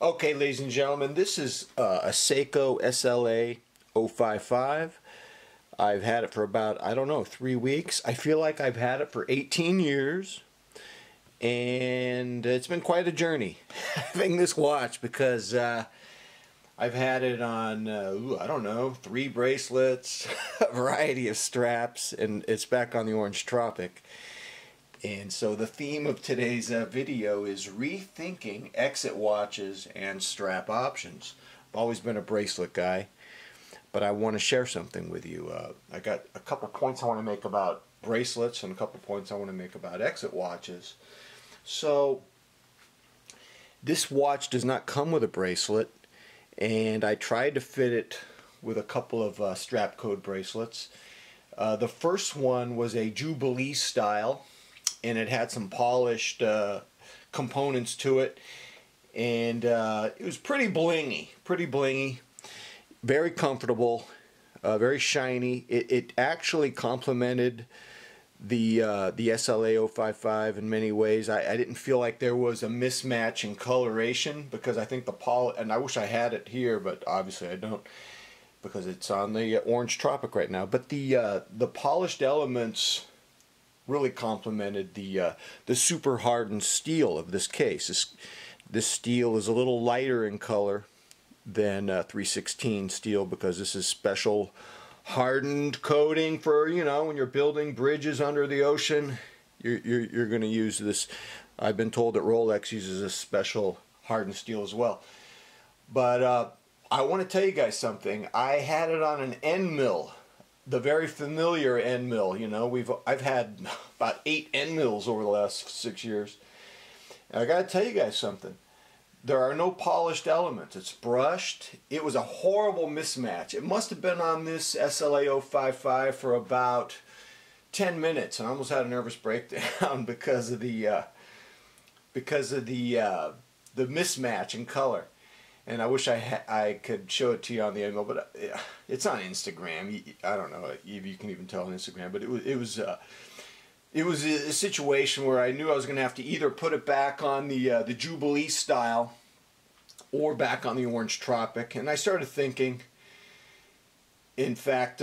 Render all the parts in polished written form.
Okay, ladies and gentlemen, this is a Seiko SLA055. I've had it for about, I don't know, 3 weeks. I feel like I've had it for 18 years. And it's been quite a journey having this watch because I've had it on, I don't know, 3 bracelets, a variety of straps, and it's back on the orange Tropic. And so the theme of today's video is rethinking exit watches and strap options. I've always been a bracelet guy, but I want to share something with you. I got a couple points I want to make about bracelets and a couple points I want to make about exit watches. So this watch does not come with a bracelet, and I tried to fit it with a couple of strap code bracelets. The first one was a Jubilee style, and it had some polished components to it, and it was pretty blingy, very comfortable, very shiny. It actually complemented the SLA055 in many ways. I didn't feel like there was a mismatch in coloration, because I think and I wish I had it here, but obviously I don't, because it's on the orange Tropic right now. But the polished elements really complemented the super hardened steel of this case. This steel is a little lighter in color than 316 steel, because this is special hardened coating for, you know, when you're building bridges under the ocean. You're going to use this. I've been told that Rolex uses a special hardened steel as well. But I want to tell you guys something. I had it on an end mill. The very familiar end mill. You know, I've had about 8 end mills over the last 6 years. And I got to tell you guys something. There are no polished elements. It's brushed. It was a horrible mismatch. It must have been on this SLA055 for about 10 minutes, and I almost had a nervous breakdown because of the mismatch in color. And I wish I could show it to you on the email, but it's on Instagram. I don't know if you can even tell on Instagram, but it was a situation where I knew I was going to have to either put it back on the Jubilee style or back on the orange Tropic. And I started thinking, in fact,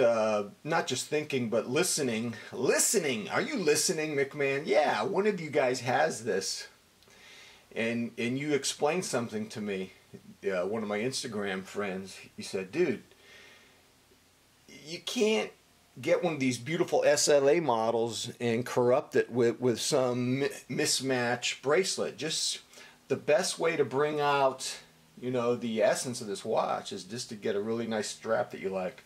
not just thinking, but listening. Listening! Are you listening, McMahon? Yeah, one of you guys has this. And you explained something to me. One of my Instagram friends, he said, dude, you can't get one of these beautiful SLA models and corrupt it with some mismatch bracelet. Just the best way to bring out, you know, the essence of this watch is just to get a really nice strap that you like.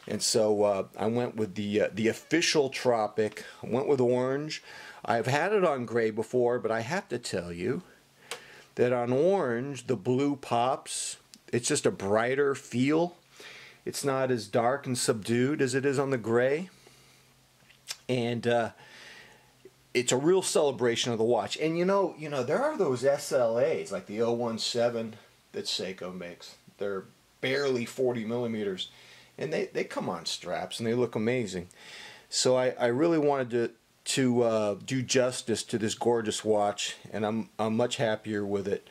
And so I went with the official Tropic. I went with orange. I've had it on gray before, but I have to tell you that on orange, the blue pops. It's just a brighter feel. It's not as dark and subdued as it is on the gray. And it's a real celebration of the watch. And you know, there are those SLAs, like the 017 that Seiko makes. They're barely 40 millimeters. And they come on straps, and they look amazing. So I really wanted to do justice to this gorgeous watch, and I'm much happier with it.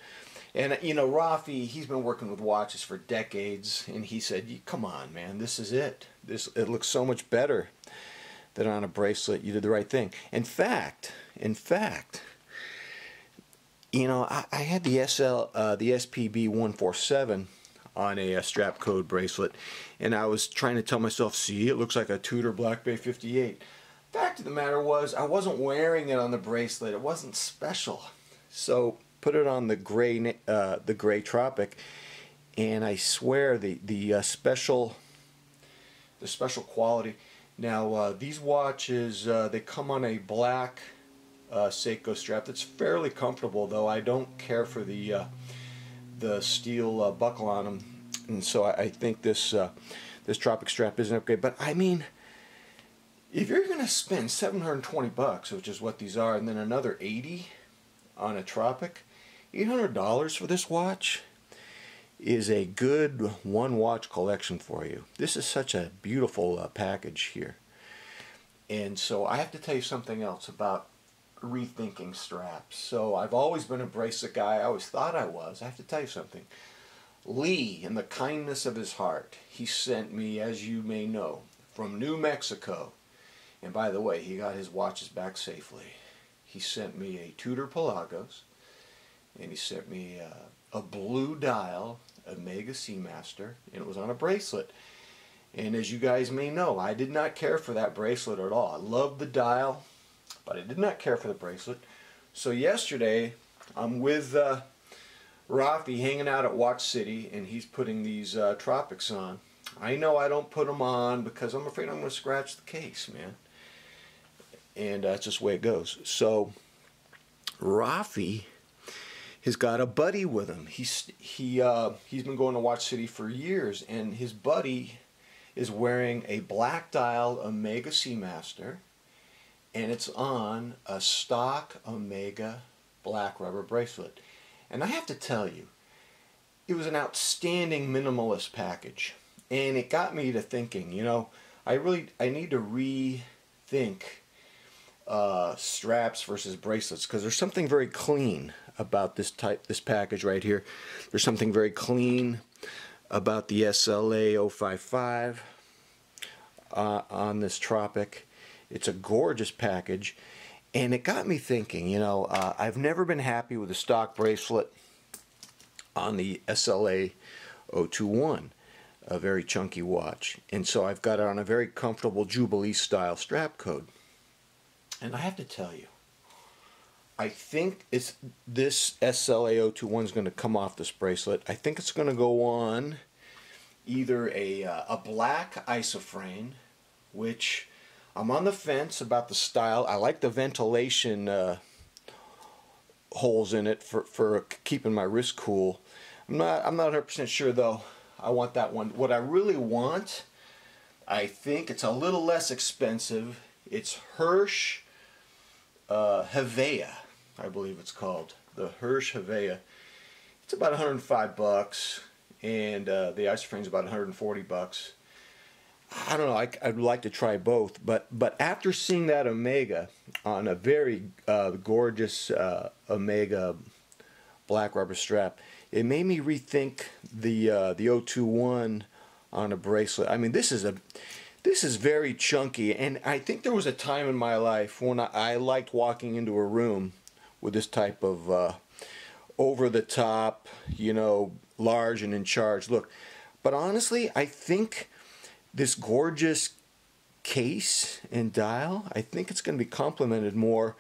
And you know, Rafi, he's been working with watches for decades, and he said, "Come on, man, this is it. It looks so much better than on a bracelet. You did the right thing." In fact, you know, I had the SPB147 on a strap code bracelet, and I was trying to tell myself, "See, it looks like a Tudor Black Bay 58." Fact of the matter was, I wasn't wearing it on the bracelet. It wasn't special. So put it on the gray Tropic, and I swear the special quality. Now these watches, they come on a black Seiko strap that's fairly comfortable, though I don't care for the steel buckle on them, and so I think this Tropic strap is an upgrade. But I mean, if you're going to spend $720, which is what these are, and then another $80 on a Tropic, $800 for this watch is a good one watch collection for you. This is such a beautiful package here. And so I have to tell you something else about rethinking straps. So I've always been a bracelet guy. I always thought I was. I have to tell you something. Lee, in the kindness of his heart, he sent me, as you may know, from New Mexico. And by the way, he got his watches back safely. He sent me a Tudor Pelagos, and he sent me a blue dial Omega Seamaster, and it was on a bracelet. And as you guys may know, I did not care for that bracelet at all. I loved the dial, but I did not care for the bracelet. So yesterday, I'm with Rafi hanging out at Watch City, and he's putting these Tropics on. I know I don't put them on because I'm afraid I'm going to scratch the case, man. And that's just the way it goes. So Rafi has got a buddy with him. He's been going to Watch City for years, and his buddy is wearing a black dial Omega Seamaster, and it's on a stock Omega black rubber bracelet. And I have to tell you, it was an outstanding minimalist package, and it got me to thinking, you know, I need to rethink straps versus bracelets, because there's something very clean about this package right here. There's something very clean about the SLA055 on this Tropic. It's a gorgeous package, and it got me thinking, you know, I've never been happy with the stock bracelet on the SLA021, a very chunky watch, and so I've got it on a very comfortable Jubilee style strap code. And I have to tell you, I think this SLA021 is going to come off this bracelet. I think it's going to go on either a black isofrane, which I'm on the fence about the style. I like the ventilation holes in it for keeping my wrist cool. I'm not 100% sure though. I want that one. What I really want, I think it's a little less expensive. It's Hirsch Hevea, I believe it's called. The Hirsch Hevea. It's about $105, and the isoframe's about $140. I don't know. I'd like to try both, but after seeing that Omega on a very gorgeous Omega black rubber strap, it made me rethink the 021 on a bracelet. I mean, this is very chunky, and I think there was a time in my life when I liked walking into a room with this type of over-the-top, you know, large and in charge look. But honestly, I think this gorgeous case and dial, I think it's going to be complemented more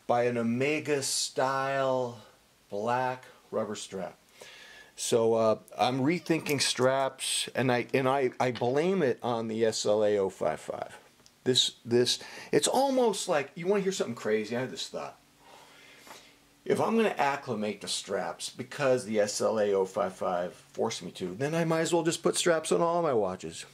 by an Omega style black rubber strap. So I'm rethinking straps, and I blame it on the SLA055. It's almost like, you want to hear something crazy? I had this thought. If I'm going to acclimate to straps because the SLA055 forced me to, then I might as well just put straps on all my watches.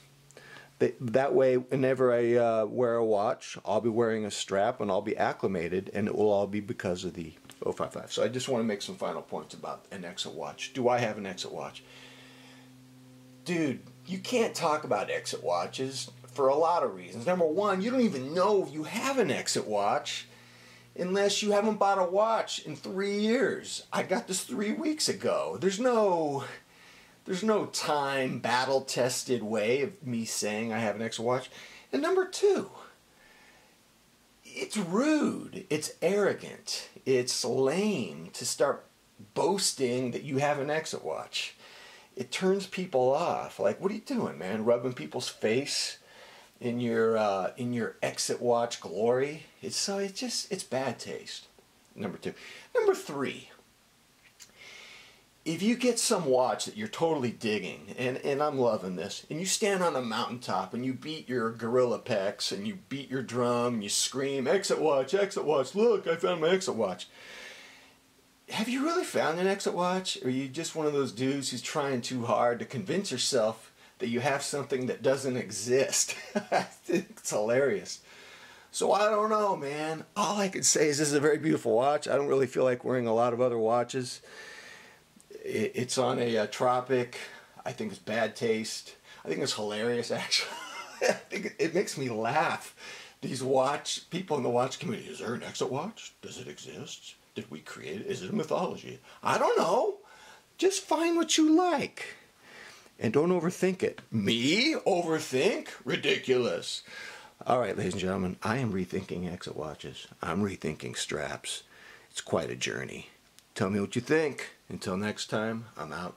That way, whenever I wear a watch, I'll be wearing a strap and I'll be acclimated, and it will all be because of the 055. So I just want to make some final points about an exit watch. Do I have an exit watch? Dude, you can't talk about exit watches for a lot of reasons. Number one, you don't even know if you have an exit watch unless you haven't bought a watch in 3 years. I got this 3 weeks ago. There's no time battle-tested way of me saying I have an exit watch. And number two, it's rude, it's arrogant, it's lame to start boasting that you have an exit watch. It turns people off. Like, what are you doing, man? Rubbing people's face in your exit watch glory? It's bad taste. Number two. Number three, if you get some watch that you're totally digging, and I'm loving this, and you stand on a mountaintop and you beat your gorilla pecs and you beat your drum and you scream, exit watch, look, I found my exit watch. Have you really found an exit watch? Or are you just one of those dudes who's trying too hard to convince yourself that you have something that doesn't exist? I think it's hilarious. So I don't know, man. All I can say is this is a very beautiful watch. I don't really feel like wearing a lot of other watches. It's on a Tropic. I think it's bad taste. I think it's hilarious, actually. I think it makes me laugh these watch people in the watch community. Is there an exit watch? Does it exist? Did we create it? Is it a mythology? I don't know. Just find what you like. And don't overthink it. Me? Overthink? Ridiculous. All right, ladies and gentlemen, I am rethinking exit watches. I'm rethinking straps. It's quite a journey. Tell me what you think. Until next time, I'm out.